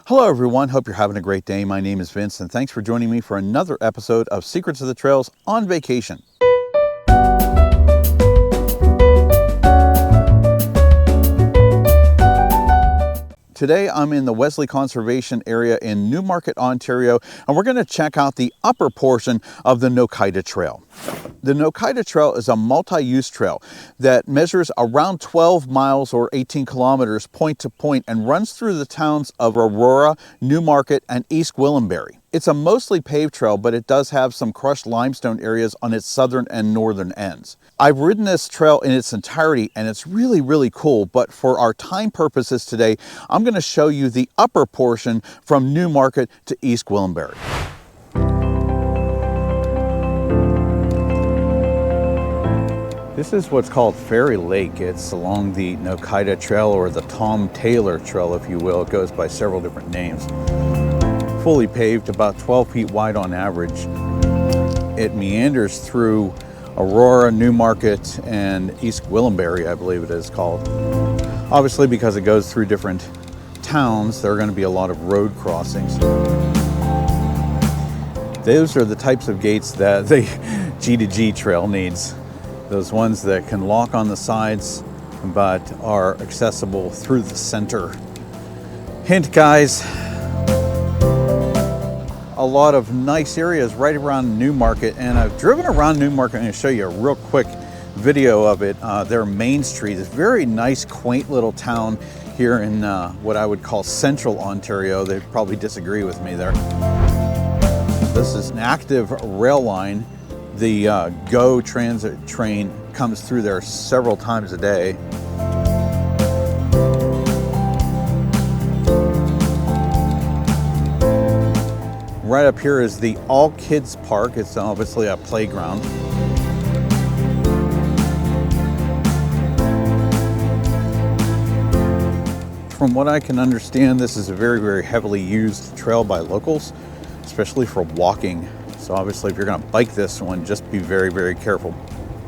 Hello everyone, hope you're having a great day. My name is Vince and thanks for joining me for another episode of Secrets of the Trails on Vacation. Today I'm in the Wesley Conservation Area in Newmarket, Ontario, and we're going to check out the upper portion of the Nokiidaa Trail. The Nokiidaa Trail is a multi-use trail that measures around 12 miles or 18 kilometers point to point and runs through the towns of Aurora, Newmarket and East Gwilliambury. It's a mostly paved trail, but it does have some crushed limestone areas on its southern and northern ends. I've ridden this trail in its entirety and it's really cool, but for our time purposes today, I'm going to show you the upper portion from Newmarket to East Gwilliambury. This is what's called Fairy Lake. It's along the Nokiidaa Trail, or the Tom Taylor Trail, if you will. It goes by several different names. Fully paved, about 12 feet wide on average. It meanders through Aurora, Newmarket, and East Gwilliambury, I believe it is called. Obviously, because it goes through different towns, there are going to be a lot of road crossings. Those are the types of gates that the G2G trail needs. Those ones that can lock on the sides, but are accessible through the center. Hint, guys. A lot of nice areas right around Newmarket, and I've driven around Newmarket. I'm going to show you a real quick video of it. Their main street is very nice, quaint little town here in what I would call central Ontario. They'd probably disagree with me there. This is an active rail line. The GO transit train comes through there several times a day. Right up here is the All Kids Park. It's obviously a playground. From what I can understand, this is a very heavily used trail by locals, especially for walking. So obviously if you're going to bike this one, just be very careful.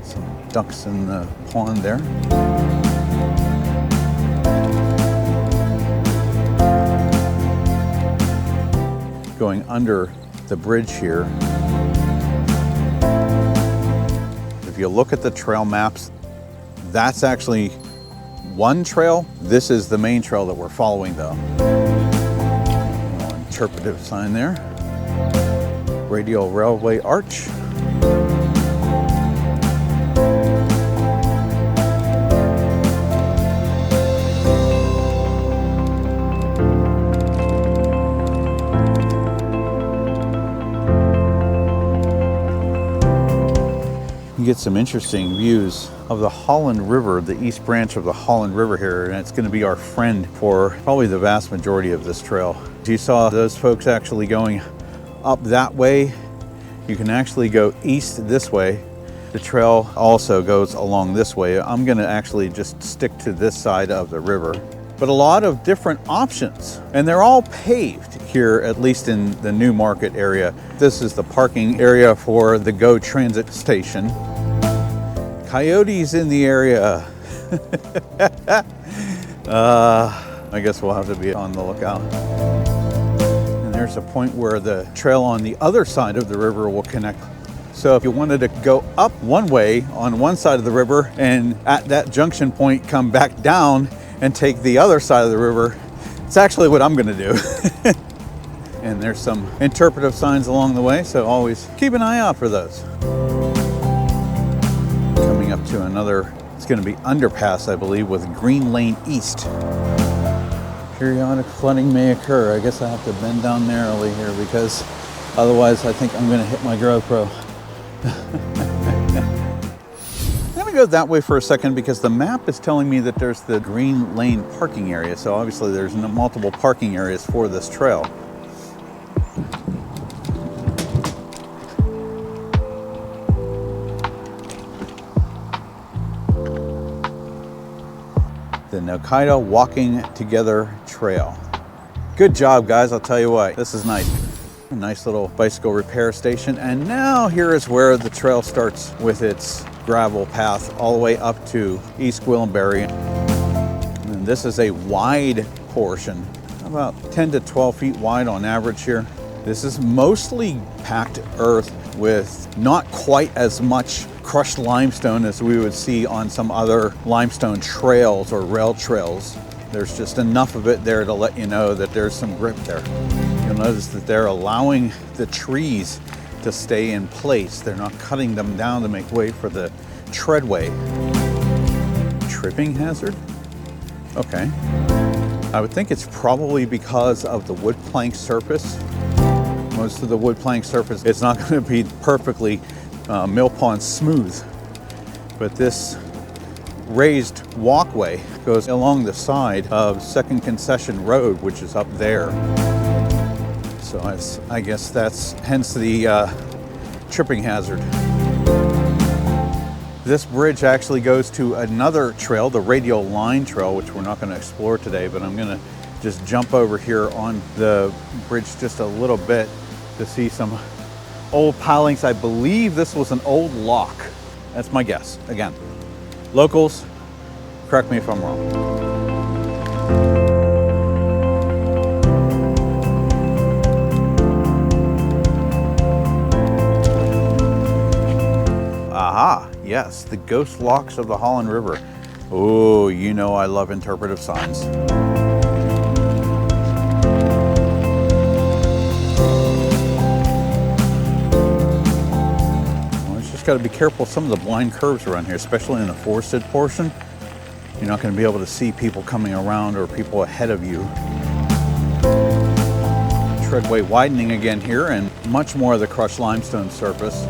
Some ducks in the pond there. Going under the bridge here. If you look at the trail maps, that's actually one trail. This is the main trail that we're following though. Interpretive sign there. Radial railway arch. You get some interesting views of the Holland River, the east branch of the Holland River here, and it's going to be our friend for probably the vast majority of this trail. You saw those folks actually going up that way. You can actually go east this way. The trail also goes along this way. I'm going to actually just stick to this side of the river. But a lot of different options, and they're all paved here, at least in the Newmarket area. This is the parking area for the GO transit station. Coyotes in the area. I guess we'll have to be on the lookout. There's a point where the trail on the other side of the river will connect. So if you wanted to go up one way on one side of the river and at that junction point come back down and take the other side of the river, it's actually what I'm going to do. And there's some interpretive signs along the way, so always keep an eye out for those. Coming up to another, it's going to be underpass, I believe, with Green Lane East. Periodic flooding may occur. I guess I have to bend down narrowly here because otherwise I think I'm going to hit my GoPro. I'm going to go that way for a second because the map is telling me that there's the Green Lane parking area. So obviously there's multiple parking areas for this trail. The Nokiidaa Walking Together Trail. Good job, guys. I'll tell you what, this is nice. A nice little bicycle repair station. And now here is where the trail starts with its gravel path all the way up to East Gwilliambury. And this is a wide portion about 10 to 12 feet wide on average here. This is mostly packed earth with not quite as much crushed limestone as we would see on some other limestone trails or rail trails. There's just enough of it there to let you know that there's some grip there. You'll notice that they're allowing the trees to stay in place. They're not cutting them down to make way for the treadway. Tripping hazard? Okay. I would think it's probably because of the wood plank surface. Most of the wood plank surface, it's not going to be perfectly mill pond smooth, but this raised walkway goes along the side of Second Concession Road, which is up there. So I guess that's hence the tripping hazard. This bridge actually goes to another trail, the Radial Line Trail, which we're not going to explore today, but I'm going to just jump over here on the bridge just a little bit to see some old pilings. I believe this was an old lock. That's my guess. Again, locals, correct me if I'm wrong. Aha, yes, the ghost locks of the Holland River. Oh, you know I love interpretive signs. Got to be careful of some of the blind curves around here, especially in the forested portion. You're not going to be able to see people coming around or people ahead of you. Treadway widening again here, and much more of the crushed limestone surface.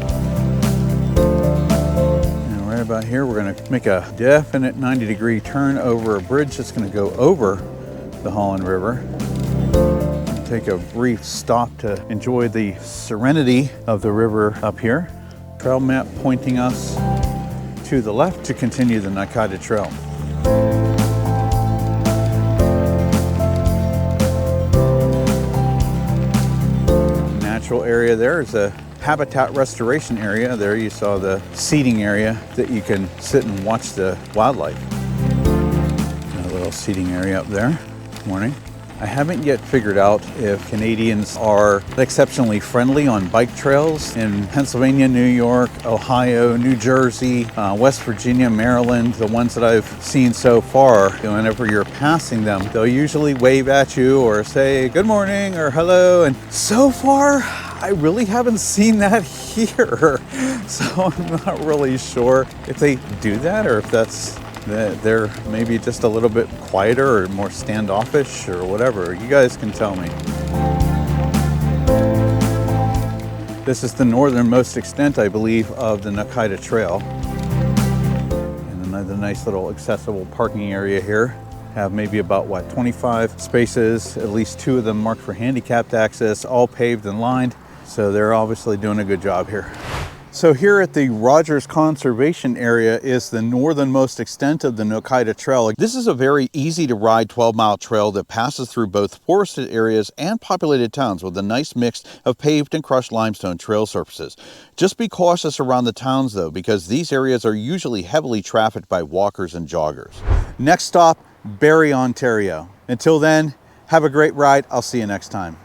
And right about here, we're going to make a definite 90-degree turn over a bridge that's going to go over the Holland River. Take a brief stop to enjoy the serenity of the river up here. Trail map pointing us to the left to continue the Nokiidaa Trail. Natural area there is a habitat restoration area. There you saw the seating area that you can sit and watch the wildlife. A little seating area up there. Morning. I haven't yet figured out if Canadians are exceptionally friendly on bike trails in Pennsylvania, New York, Ohio, New Jersey, West Virginia, Maryland, the ones that I've seen so far. Whenever you're passing them, they'll usually wave at you or say good morning or hello. And so far, I really haven't seen that here. So I'm not really sure if they do that or if they're maybe just a little bit quieter or more standoffish or whatever. You guys can tell me. This is the northernmost extent, I believe, of the Nokiidaa Trail. And another nice little accessible parking area here. Have maybe about, 25 spaces, at least 2 of them marked for handicapped access, all paved and lined. So they're obviously doing a good job here. So here at the Rogers Conservation Area is the northernmost extent of the Nokiidaa Trail. This is a very easy to ride 12-mile trail that passes through both forested areas and populated towns with a nice mix of paved and crushed limestone trail surfaces. Just be cautious around the towns though, because these areas are usually heavily trafficked by walkers and joggers. Next stop, Barrie, Ontario. Until then, have a great ride. I'll see you next time.